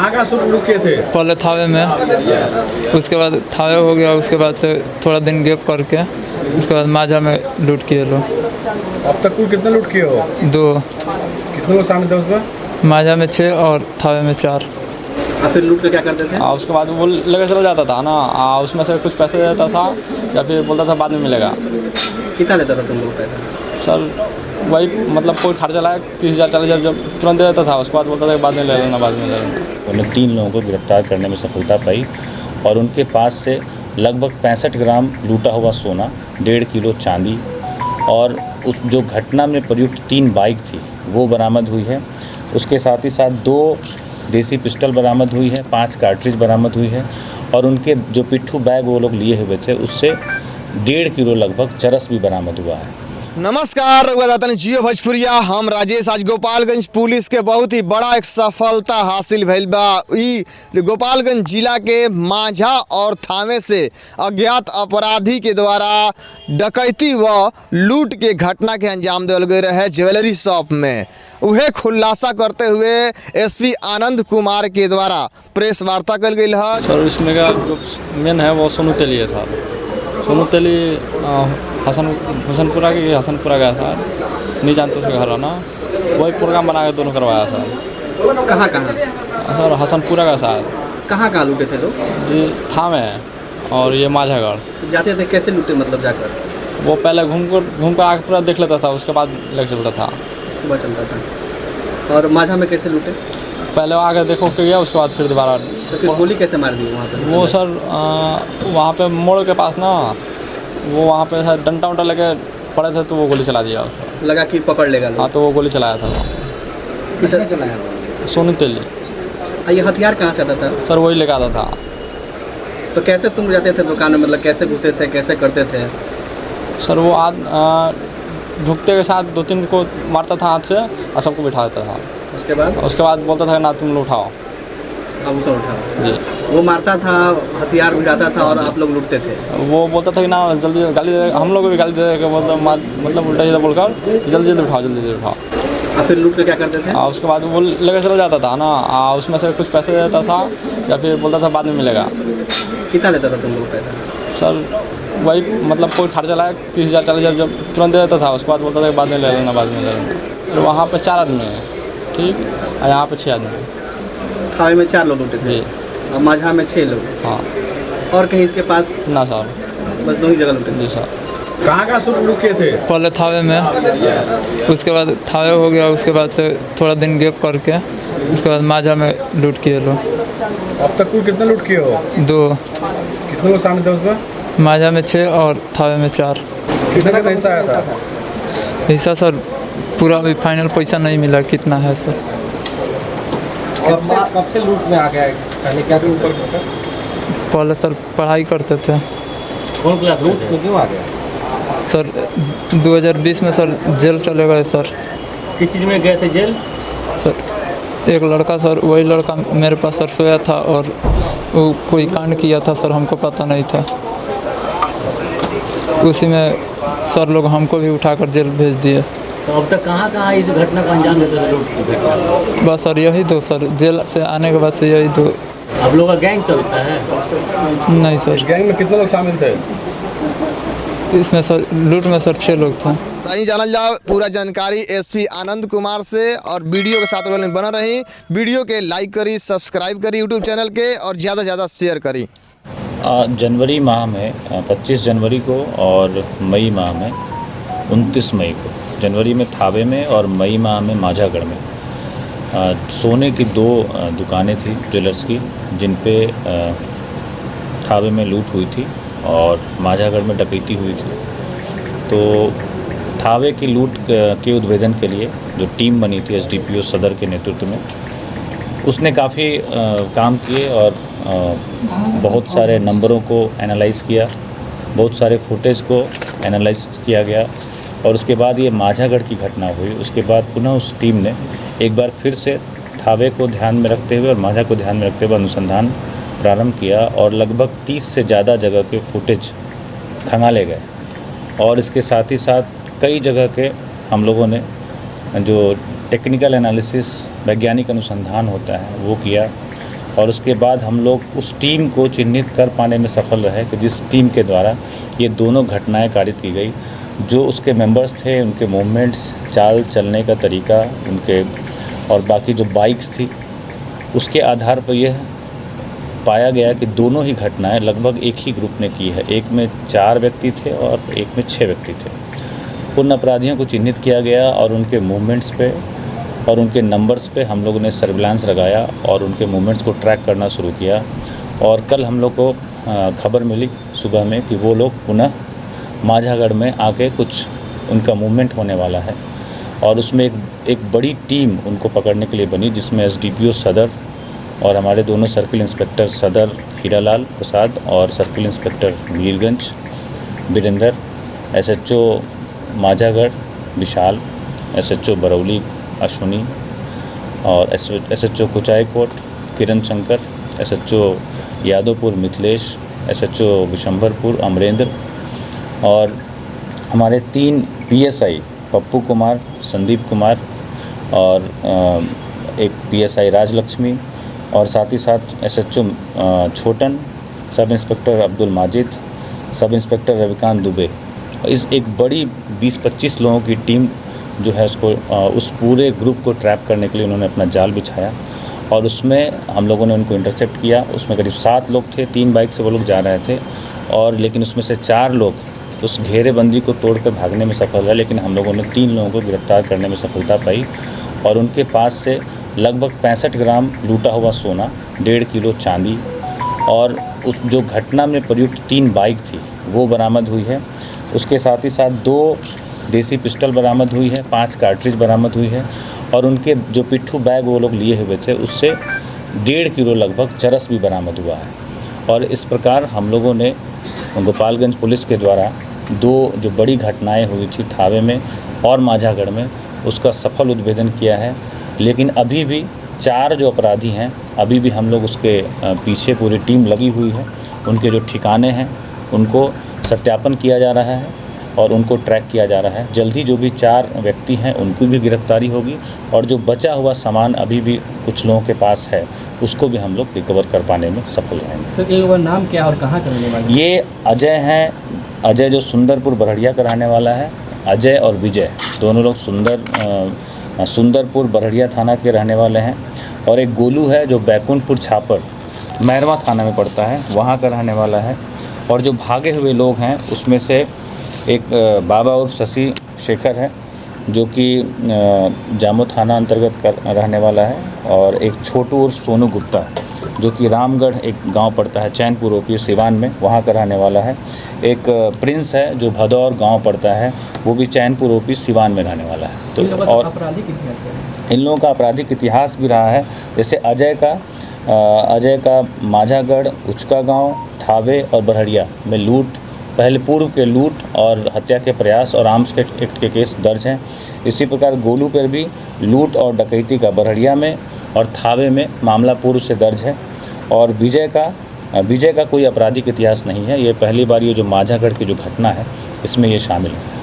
कहाँ शुरू किए थे? पहले थावे में, उसके बाद थावे हो गया, उसके बाद से थोड़ा दिन गैप करके उसके बाद माझा में लूट किए लोग। अब तक कुल कितना लूट किए हो? 2। कितने लोग शामिल थे उसमें? माझा में 6 और थावे में 4। फिर लूट कर क्या करते थे? उसके बाद वो लेकर चला जाता था ना, उसमें से कुछ पैसे देता था या फिर बोलता था बाद में मिलेगा। कितना देता था तुम लोग पैसा? सर वही मतलब कोई खर्चा लाया 30,000 40,000 जब तुरंत दे देता था, उसके बाद बोलता था कि बाद में ले लेना, बाद में ले लेना। उन्होंने 3 लोगों को गिरफ्तार करने में सफलता पाई और उनके पास से लगभग 65 ग्राम लूटा हुआ सोना, 1.5 किलो चांदी और उस जो घटना में प्रयुक्त 3 बाइक थी वो बरामद हुई है। उसके साथ ही साथ 2 देसी पिस्टल बरामद हुई है, 5 कार्ट्रिज बरामद हुई है और उनके जो पिट्ठू बैग वो लोग लिए हुए थे उससे 1.5 किलो लगभग चरस भी बरामद हुआ है। नमस्कार, जियो भोजपुरिया। हम राजेश। आज गोपालगंज पुलिस के बहुत ही बड़ा एक सफलता हासिल भइल बा। ई गोपालगंज जिला के माझा और थावे से अज्ञात अपराधी के द्वारा डकैती व लूट के घटना के अंजाम देवल गए रहे ज्वेलरी शॉप में। उहे खुलासा करते हुए एसपी आनंद कुमार के द्वारा प्रेस वार्ता कल गई है। सर इसमें का जो मेन है वो सोनू तेली था। सोनू तेली हसनपुरा गया था, नहीं जानते उसका घर है ना, वही प्रोग्राम बना के दोनों करवाया था। कहाँ सर हसनपुरा का साथ। कहाँ लूटे थे लोग? जी थावे और ये माझागढ़। तो जाते थे कैसे लूटे, मतलब जाकर? वो पहले घूम कर आके पूरा देख लेता था, उसके बाद लेकर चलता था। उसके बाद चलता था। और माझा में कैसे लूटे? पहले आकर देखो के गया, उसके बाद फिर दोबारा। तो फिर गोली कैसे मार दी वहाँ पर? वो सर वहाँ पे मोड़ के पास ना, वो वहाँ पे सर डंडा उंडा लेके पड़े थे तो वो गोली चला दिया उसको। लगा कि पकड़ लेगा। हाँ तो वो गोली चलाया था वो। किसने चलाया? सोनू तेली। ये हथियार कहाँ से आता था? सर वही लेकर आता था। तो कैसे तुम जाते थे दुकान में, मतलब कैसे घुसते थे, कैसे करते थे? सर वो झुकते के साथ 2-3 को मारता था हाथ से और सबको बिठा देता था। उसके बाद बोलता था ना तुम लोग उठाओ, अब उसे उठाओ। जी वो मारता था, हथियार भिड़ाता था और आप लोग लूटते थे। वो बोलता था कि ना जल्दी गाली दे, हम लोग को भी गाली दे के बोलता, मतलब उल्टा सीधा बोलकर जल्दी उठाओ। और फिर लूट कर क्या करते थे? उसके बाद वो लेकर चला जाता था ना, उसमें से कुछ पैसे देता था या फिर बोलता था बाद में मिलेगा। कितना देता था तुम लोग पैसा? सर वही मतलब कोई खर्चा लाया 30,000 40,000 जब तुरंत दे देता था, उसके बाद बोलता था कि बाद में ले लेना, बाद में ले लेना। तो वहाँ पर 4 आदमी हैं, ठीक, और यहाँ पर 6 आदमी। थावे में 4 लोग लूटे थे और माझा में 6 लोग। हाँ। और कहीं इसके पास? ना सर, बस 2 ही जगह लूटे। जी सर। कहाँ शुरू किए थे? पहले थावे में, उसके बाद थावे हो गया, उसके बाद से थोड़ा दिन गैप करके उसके बाद माझा में लूट किए लोग। अब तक कुल कितना लूट किए हो? 2। कितने लोग शामिल थे उसमें? माझा में 6 और थावे में 4। कितना का हिस्सा आया था? हिस्सा सर पूरा अभी फाइनल पैसा नहीं मिला, कितना है सर। कब से लूट में आ गया है? पहले क्या पहले सर पढ़ाई करते थे। कौन क्लास लूट में क्यों आ गया? सर 2020 में सर जेल चले गए सर। किस चीज़ में गए थे जेल? सर एक लड़का, सर वही लड़का मेरे पास सर सोया था और वो कोई कांड किया था सर, हमको पता नहीं था। उसी में सर लोग हमको भी उठाकर जेल भेज दिए। तो अब तक कहाँ इस घटना को अंजाम देते थे? लूट की घटना बस सर यही 2 सर, जेल से आने के बाद से यही 2। आप लोगों का गैंग चलता है? नहीं सर। गैंग में कितने लोग शामिल थे? इसमें सर लूट में सर 6 लोग थे। ताकि जानल जाओ पूरा जानकारी एसपी आनंद कुमार से। और वीडियो के साथ बना रही, वीडियो के लाइक करी, सब्सक्राइब करी यूट्यूब चैनल के और ज़्यादा से ज़्यादा शेयर करी। जनवरी माह में 25 जनवरी को और मई माह में 29 मई को, जनवरी में थावे में और मई माह में माझागढ़ में सोने की 2 दुकानें थी ज्वेलर्स की, जिन पे थावे में लूट हुई थी और माझागढ़ में डकैती हुई थी। तो थावे की लूट के उद्भेदन के लिए जो टीम बनी थी एसडीपीओ सदर के नेतृत्व में, उसने काफ़ी काम किए और बहुत सारे नंबरों को एनालाइज़ किया, बहुत सारे फुटेज को एनालाइज किया गया और उसके बाद ये माझागढ़ की घटना हुई। उसके बाद पुनः उस टीम ने एक बार फिर से थावे को ध्यान में रखते हुए और माझा को ध्यान में रखते हुए अनुसंधान प्रारंभ किया और लगभग 30 से ज़्यादा जगह के फुटेज खंगाले गए। और इसके साथ ही साथ कई जगह के हम लोगों ने जो टेक्निकल एनालिसिस, वैज्ञानिक अनुसंधान होता है वो किया। और उसके बाद हम लोग उस टीम को चिन्हित कर पाने में सफल रहे कि जिस टीम के द्वारा ये दोनों घटनाएं कारित की गई। जो उसके मेंबर्स थे, उनके मूवमेंट्स, चाल चलने का तरीका, उनके और बाकी जो बाइक्स थी, उसके आधार पर यह पाया गया कि दोनों ही घटनाएं लगभग एक ही ग्रुप ने की है। एक में 4 व्यक्ति थे और एक में 6 व्यक्ति थे। उन अपराधियों को चिन्हित किया गया और उनके मूवमेंट्स पे और उनके नंबर्स पे हम लोगों ने सर्विलांस लगाया और उनके मूवमेंट्स को ट्रैक करना शुरू किया। और कल हम लोग को खबर मिली सुबह में कि वो लोग पुनः माझागढ़ में आके कुछ उनका मूवमेंट होने वाला है और उसमें एक बड़ी टीम उनको पकड़ने के लिए बनी, जिसमें SDPO सदर और हमारे दोनों सर्किल इंस्पेक्टर सदर हीरालाल प्रसाद और circle inspector Mirganj Virendra, SHO Majhagarh Vishal, SHO Barauli Ashwini और SHO कुचायकोट किरण शंकर, SHO यादवपुर मिथिलेश, SHO विशंभरपुर अमरेंद्र और हमारे 3 PSI पप्पू कुमार, संदीप कुमार और एक PSI राजलक्ष्मी और साथ ही साथ SHO छोटन, sub inspector Abdul Majid, sub inspector Ravikant Dubey. इस एक बड़ी 20-25 लोगों की टीम जो है उसको उस पूरे ग्रुप को ट्रैप करने के लिए उन्होंने अपना जाल बिछाया और उसमें हम लोगों ने उनको इंटरसेप्ट किया। उसमें करीब 7 लोग थे, 3 बाइक से वो लोग जा रहे थे और लेकिन उसमें से 4 लोग उस घेरेबंदी को तोड़कर भागने में सफल रहे, लेकिन हम लोगों ने 3 लोगों को गिरफ्तार करने में सफलता पाई और उनके पास से लगभग 65 ग्राम लूटा हुआ सोना, 1.5 किलो चांदी और उस जो घटना में प्रयुक्त 3 बाइक थी वो बरामद हुई है। उसके साथ ही साथ 2 देसी पिस्टल बरामद हुई है, 5 कार्ट्रिज बरामद हुई है और उनके जो पिट्ठू बैग वो लोग लिए हुए थे उससे 1.5 किलो लगभग चरस भी बरामद हुआ है। और इस प्रकार हम लोगों ने गोपालगंज पुलिस के द्वारा 2 जो बड़ी घटनाएं हुई थी थावे में और माझागढ़ में, उसका सफल उद्भेदन किया है। लेकिन अभी भी 4 जो अपराधी हैं, अभी भी हम लोग उसके पीछे पूरी टीम लगी हुई है। उनके जो ठिकाने हैं उनको सत्यापन किया जा रहा है और उनको ट्रैक किया जा रहा है। जल्द ही जो भी 4 व्यक्ति हैं उनकी भी गिरफ्तारी होगी और जो बचा हुआ सामान अभी भी कुछ लोगों के पास है उसको भी हम लोग रिकवर कर पाने में सफल रहेंगे। सर इन लोगों का नाम क्या और कहाँ का रहने वाला? ये अजय हैं, अजय जो सुंदरपुर बरहड़िया का रहने वाला है। अजय और विजय दोनों लोग सुंदरपुर बरहड़िया थाना के रहने वाले हैं और एक गोलू है जो बैकुंठपुर छापर मैरवा थाना में पड़ता है, वहाँ का रहने वाला है। और जो भागे हुए लोग हैं उसमें से एक बाबा उर्फ शशि शेखर है जो कि जामो थाना अंतर्गत रहने वाला है और एक छोटू उर्फ सोनू गुप्ता जो कि रामगढ़ एक गांव पड़ता है चैनपुर ओपी सिवान में, वहाँ का रहने वाला है। एक प्रिंस है जो भदौर गांव पड़ता है, वो भी चैनपुर ओपी सिवान में रहने वाला है। तो और इन लोगों का आपराधिक इतिहास भी रहा है। जैसे अजय का माझागढ़, उचका गांव, थावे और बरहड़िया में लूट, पहले पूर्व के लूट और हत्या के प्रयास और आर्म्स के एक्ट के केस दर्ज हैं। इसी प्रकार गोलू पर भी लूट और डकैती का बरहड़िया में और थावे में मामला पूर्व से दर्ज है। और विजय का कोई आपराधिक इतिहास नहीं है। ये पहली बार ये जो माझागढ़ की जो घटना है इसमें ये शामिल है।